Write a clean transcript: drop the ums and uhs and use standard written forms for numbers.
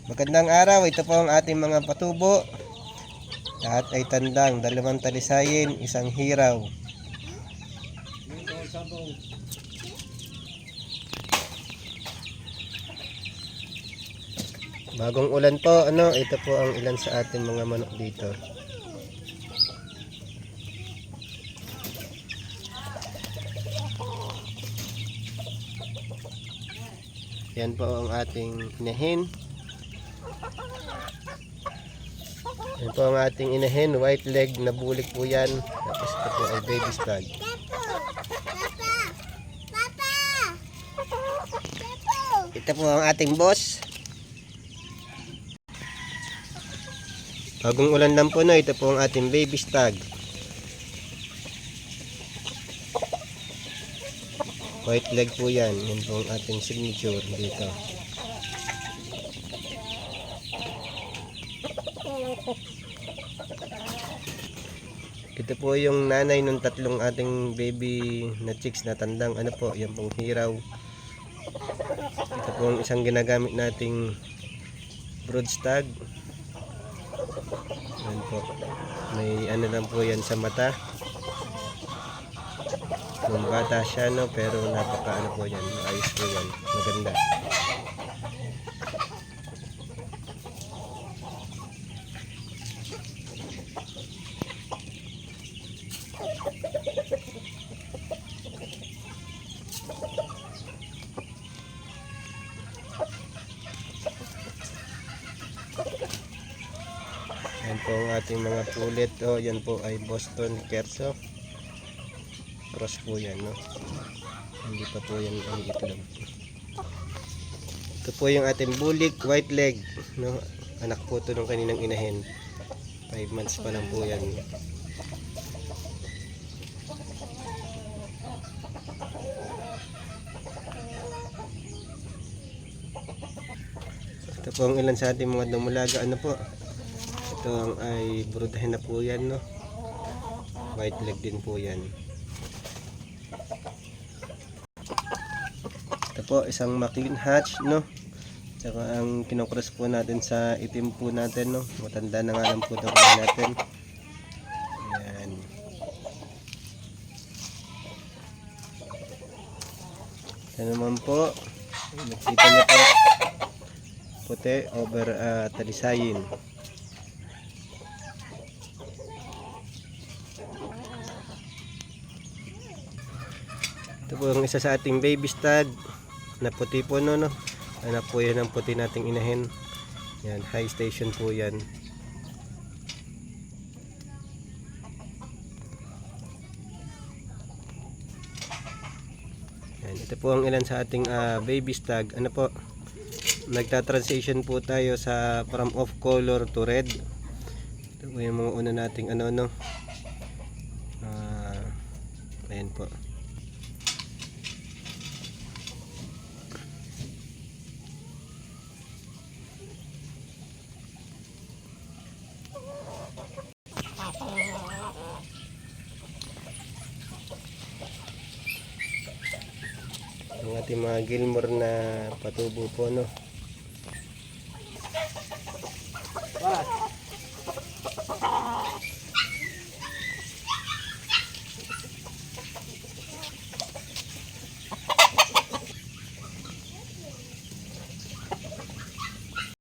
Magandang araw, ito po ang ating mga patubo. Lahat ay tandang, 2 talisayin, 1 hiraw. Bagong ulan po, ito po ang ilan sa ating mga manok dito. Yan po ang ating inahin. Yan po ang ating inahin, white leg na bulik po yan. Tapos ito po ay baby stag. Ito po ang ating boss. Bagong ulan lang po na, ito po ang ating baby stag. White leg po yan. Yan po ang ating signature dito. Ito po yung nanay ng 3 ating baby na chicks na tandang. Ano po, yan pong hiraw. Ito po ang isang ginagamit nating brood stag. Yan po. May ano lang po yan sa mata. Nung bata siya, pero napaka ano po yan, ayos po yan, maganda. Yan po ang ating mga pulit. Yan po ay Boston Kerso. Cross po yan, hindi pa po yan ang itlog. Ito po yung ating bulik, white leg, anak po ito ng kaninang inahin. 5 months pa lang po yan. Ito po ang ilan sa ating mga dumulaga. Ano po, ito ang ay broodhen na po yan, white leg din po yan. Ito po isang McLean hatch, Tsaka ang kinocross po natin sa itim po natin, Matanda na nga lang po ito natin. Ayan. Ito naman po, nakita niyo po, puti over talisayin. Ito po yung isa sa ating baby stag na puti po, Anak po yan ang puti nating inahin. Yan, high station po yan. Yan, ito po ang ilan sa ating baby stag. Ano po, nagta-transition po tayo sa from off color to red. Ito po yung mga una nating ayan po. Ang ating mga Gilmore na patubo po,